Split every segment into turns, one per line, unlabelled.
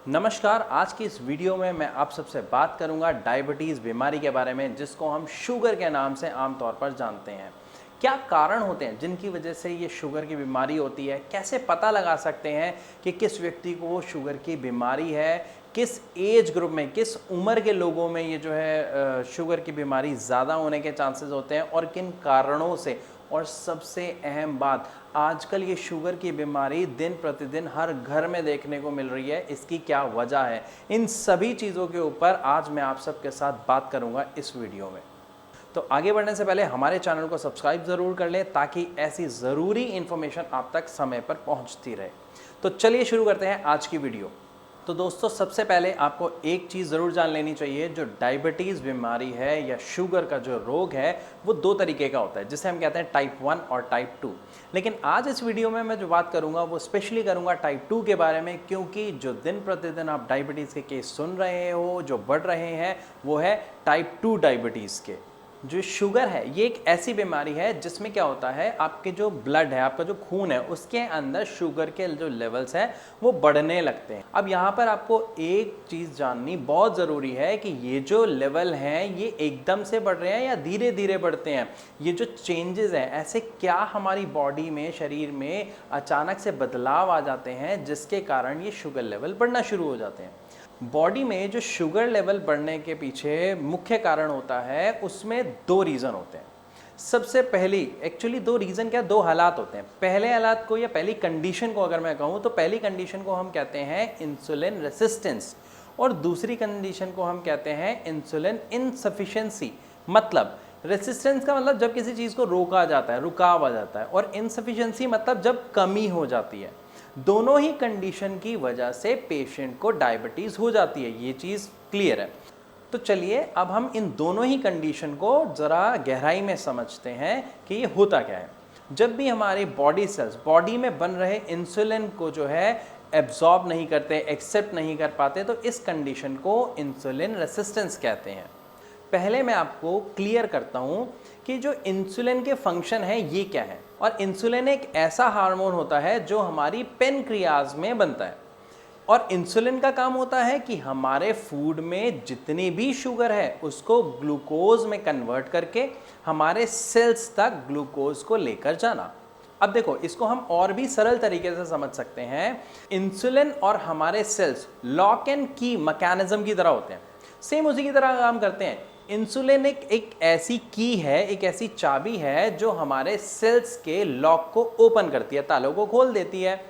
नमस्कार। आज की इस वीडियो में मैं आप सबसे बात करूंगा डायबिटीज़ बीमारी के बारे में, जिसको हम शुगर के नाम से आमतौर पर जानते हैं। क्या कारण होते हैं जिनकी वजह से ये शुगर की बीमारी होती है? कैसे पता लगा सकते हैं कि किस व्यक्ति को शुगर की बीमारी है? किस एज ग्रुप में, किस उम्र के लोगों में ये जो है शुगर की बीमारी ज़्यादा होने के चांसेस होते हैं और किन कारणों से? और सबसे अहम बात, आजकल ये शुगर की बीमारी दिन प्रतिदिन हर घर में देखने को मिल रही है, इसकी क्या वजह है? इन सभी चीज़ों के ऊपर आज मैं आप सबके साथ बात करूंगा इस वीडियो में। तो आगे बढ़ने से पहले हमारे चैनल को सब्सक्राइब ज़रूर कर लें ताकि ऐसी ज़रूरी इन्फॉर्मेशन आप तक समय पर पहुंचती रहे। तो चलिए शुरू करते हैं आज की वीडियो। तो दोस्तों, सबसे पहले आपको एक चीज़ ज़रूर जान लेनी चाहिए। जो डायबिटीज़ बीमारी है या शुगर का जो रोग है वो दो तरीके का होता है, जिसे हम कहते हैं टाइप 1 और टाइप 2। लेकिन आज इस वीडियो में मैं जो बात करूंगा वो स्पेशली करूंगा टाइप 2 के बारे में, क्योंकि जो दिन प्रतिदिन आप डायबिटीज़ के केस सुन रहे हो, जो बढ़ रहे हैं, वो है टाइप 2 डायबिटीज़ के। जो शुगर है ये एक ऐसी बीमारी है जिसमें क्या होता है, आपके जो ब्लड है, आपका जो खून है, उसके अंदर शुगर के जो लेवल्स हैं वो बढ़ने लगते हैं। अब यहाँ पर आपको एक चीज़ जाननी बहुत ज़रूरी है कि ये जो लेवल हैं ये एकदम से बढ़ रहे हैं या धीरे धीरे बढ़ते हैं। ये जो चेंजेस हैं, ऐसे क्या हमारी बॉडी में, शरीर में अचानक से बदलाव आ जाते हैं जिसके कारण ये शुगर लेवल बढ़ना शुरू हो जाते हैं। बॉडी में जो शुगर लेवल बढ़ने के पीछे मुख्य कारण होता है, उसमें दो रीज़न होते हैं। सबसे पहली, एक्चुअली दो रीज़न क्या, दो हालात होते हैं। पहले हालात को या पहली कंडीशन को अगर मैं कहूँ तो पहली कंडीशन को हम कहते हैं इंसुलिन रेसिस्टेंस और दूसरी कंडीशन को हम कहते हैं इंसुलिन इनसफिशिएंसी। मतलब रेसिस्टेंस का मतलब जब किसी चीज़ को रोका जाता है, रुकाव आ जाता है, और इनसफिशिएंसी मतलब जब कमी हो जाती है। दोनों ही कंडीशन की वजह से पेशेंट को डायबिटीज़ हो जाती है, ये चीज़ क्लियर है। तो चलिए अब हम इन दोनों ही कंडीशन को ज़रा गहराई में समझते हैं कि ये होता क्या है। जब भी हमारे बॉडी सेल्स बॉडी में बन रहे इंसुलिन को जो है एब्जॉर्ब नहीं करते, एक्सेप्ट नहीं कर पाते, तो इस कंडीशन को इंसुलिन रेसिस्टेंस कहते हैं। पहले मैं आपको क्लियर करता हूं कि जो इंसुलिन के फंक्शन है ये क्या है। और इंसुलिन एक ऐसा हार्मोन होता है जो हमारी पेनक्रियाज में बनता है, और इंसुलिन का काम होता है कि हमारे फूड में जितनी भी शुगर है उसको ग्लूकोज में कन्वर्ट करके हमारे सेल्स तक ग्लूकोज को लेकर जाना। अब देखो, इसको हम और भी सरल तरीके से समझ सकते हैं। इंसुलिन और हमारे सेल्स लॉक एंड की मैकेनिज्म की तरह होते हैं, सेम उसी की तरह काम करते हैं। इंसुलिन एक ऐसी की है, एक ऐसी चाबी है जो हमारे सेल्स के लॉक को ओपन करती है, तालों को खोल देती है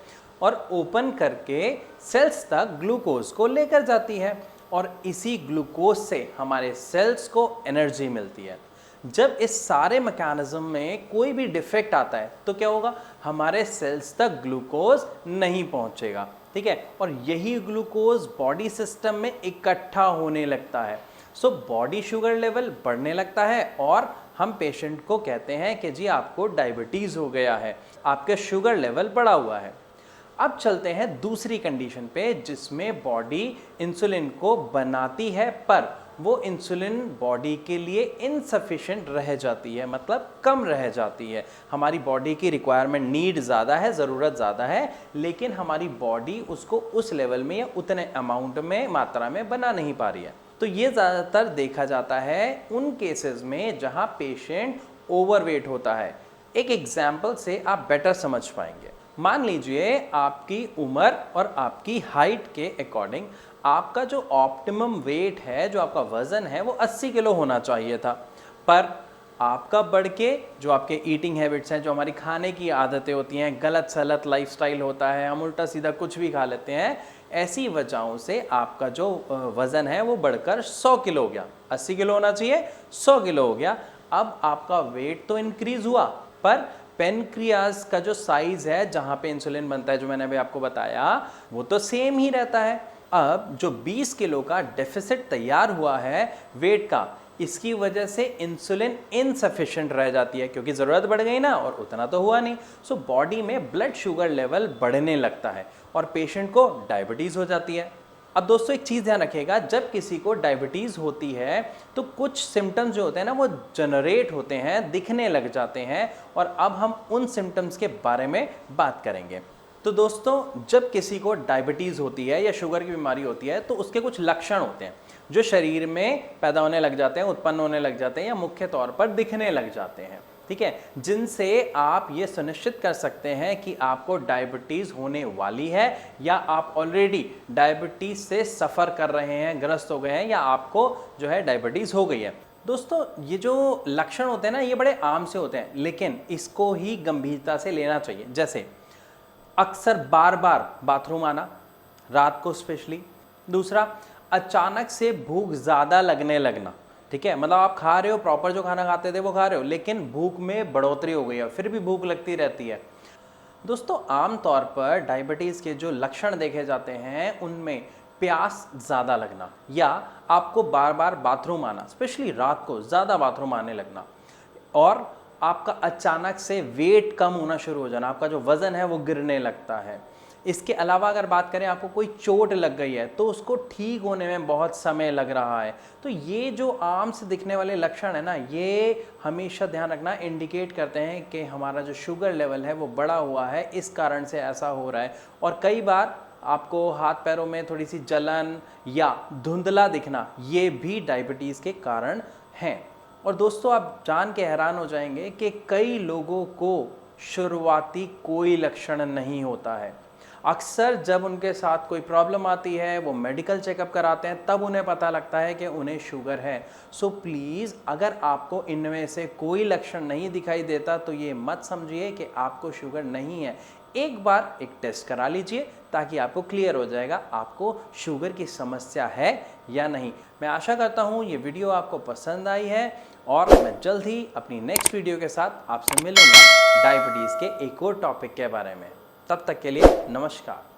और ओपन करके सेल्स तक ग्लूकोज को लेकर जाती है, और इसी ग्लूकोज से हमारे सेल्स को एनर्जी मिलती है। जब इस सारे मैकेनिज्म में कोई भी डिफेक्ट आता है तो क्या होगा, हमारे सेल्स तक ग्लूकोज नहीं पहुंचेगा, ठीक है, और यही ग्लूकोज बॉडी सिस्टम में इकट्ठा होने लगता है। सो बॉडी शुगर लेवल बढ़ने लगता है और हम पेशेंट को कहते हैं कि जी आपको डायबिटीज़ हो गया है, आपके शुगर लेवल बढ़ा हुआ है। अब चलते हैं दूसरी कंडीशन पे, जिसमें बॉडी इंसुलिन को बनाती है पर वो इंसुलिन बॉडी के लिए इनसफिशिएंट रह जाती है, मतलब कम रह जाती है। हमारी बॉडी की रिक्वायरमेंट, नीड ज़्यादा है, ज़रूरत ज़्यादा है, लेकिन हमारी बॉडी उसको उस लेवल में या उतने अमाउंट में, मात्रा में बना नहीं पा रही है। तो ये ज़्यादातर देखा जाता है उन केसेस में जहाँ पेशेंट ओवरवेट होता है। एक एग्जाम्पल से आप बेटर समझ पाएंगे। मान लीजिए आपकी उम्र और आपकी हाइट के अकॉर्डिंग आपका जो ऑप्टिमम वेट है, जो आपका वज़न है, वो 80 किलो होना चाहिए था, पर आपका बढ़ के जो आपके ईटिंग हैबिट्स हैं, जो हमारी खाने की आदतें होती हैं, गलत सलत लाइफस्टाइल होता है, हम उल्टा सीधा कुछ भी खा लेते हैं, ऐसी वजहों से आपका जो वज़न है वो बढ़कर 100 किलो हो गया। 80 किलो होना चाहिए, 100 किलो हो गया। अब आपका वेट तो इंक्रीज हुआ, पर पेनक्रियाज का जो साइज है, जहाँ पे इंसुलिन बनता है, जो मैंने अभी आपको बताया, वो तो सेम ही रहता है। अब जो 20 किलो का डेफिसिट तैयार हुआ है वेट का, इसकी वजह से इंसुलिन इनसफिशिएंट रह जाती है, क्योंकि ज़रूरत बढ़ गई ना, और उतना तो हुआ नहीं। सो बॉडी में ब्लड शुगर लेवल बढ़ने लगता है और पेशेंट को डायबिटीज़ हो जाती है। अब दोस्तों एक चीज़ ध्यान रखिएगा, जब किसी को डायबिटीज़ होती है तो कुछ सिम्टम्स जो होते हैं ना वो जनरेट होते हैं, दिखने लग जाते हैं, और अब हम उन सिम्टम्स के बारे में बात करेंगे। तो दोस्तों जब किसी को डायबिटीज़ होती है या शुगर की बीमारी होती है तो उसके कुछ लक्षण होते हैं जो शरीर में पैदा होने लग जाते हैं, उत्पन्न होने लग जाते हैं या मुख्य तौर पर दिखने लग जाते हैं, ठीक है, जिनसे आप ये सुनिश्चित कर सकते हैं कि आपको डायबिटीज़ होने वाली है या आप ऑलरेडी डायबिटीज़ से सफ़र कर रहे हैं, ग्रस्त हो गए हैं, या आपको जो है डायबिटीज़ हो गई है। दोस्तों ये जो लक्षण होते हैं ना ये बड़े आम से होते हैं, लेकिन इसको ही गंभीरता से लेना चाहिए। जैसे अक्सर बार बार बाथरूम आना, रात को स्पेशली। दूसरा, अचानक से भूख ज़्यादा लगने लगना, ठीक है, मतलब आप खा रहे हो, प्रॉपर जो खाना खाते थे वो खा रहे हो, लेकिन भूख में बढ़ोतरी हो गई है, फिर भी भूख लगती रहती है। दोस्तों आमतौर पर डायबिटीज़ के जो लक्षण देखे जाते हैं उनमें प्यास ज़्यादा लगना, या आपको बार बार बाथरूम आना, स्पेशली रात को ज़्यादा बाथरूम आने लगना, और आपका अचानक से वेट कम होना शुरू हो जाना, आपका जो वज़न है वो गिरने लगता है। इसके अलावा अगर बात करें, आपको कोई चोट लग गई है तो उसको ठीक होने में बहुत समय लग रहा है, तो ये जो आम से दिखने वाले लक्षण है ना, ये हमेशा ध्यान रखना इंडिकेट करते हैं कि हमारा जो शुगर लेवल है वो बढ़ा हुआ है, इस कारण से ऐसा हो रहा है। और कई बार आपको हाथ पैरों में थोड़ी सी जलन या धुंधला दिखना, ये भी डायबिटीज़ के कारण हैं। और दोस्तों आप जान के हैरान हो जाएंगे कि कई लोगों को शुरुआती कोई लक्षण नहीं होता है। अक्सर जब उनके साथ कोई प्रॉब्लम आती है, वो मेडिकल चेकअप कराते हैं, तब उन्हें पता लगता है कि उन्हें शुगर है। सो प्लीज़ अगर आपको इनमें से कोई लक्षण नहीं दिखाई देता तो ये मत समझिए कि आपको शुगर नहीं है। एक बार एक टेस्ट करा लीजिए ताकि आपको क्लियर हो जाएगा आपको शुगर की समस्या है या नहीं। मैं आशा करता हूँ ये वीडियो आपको पसंद आई है, और मैं जल्द ही अपनी नेक्स्ट वीडियो के साथ आपसे मिलूंगा डायबिटीज़ के एक और टॉपिक के बारे में। तब तक के लिए नमस्कार।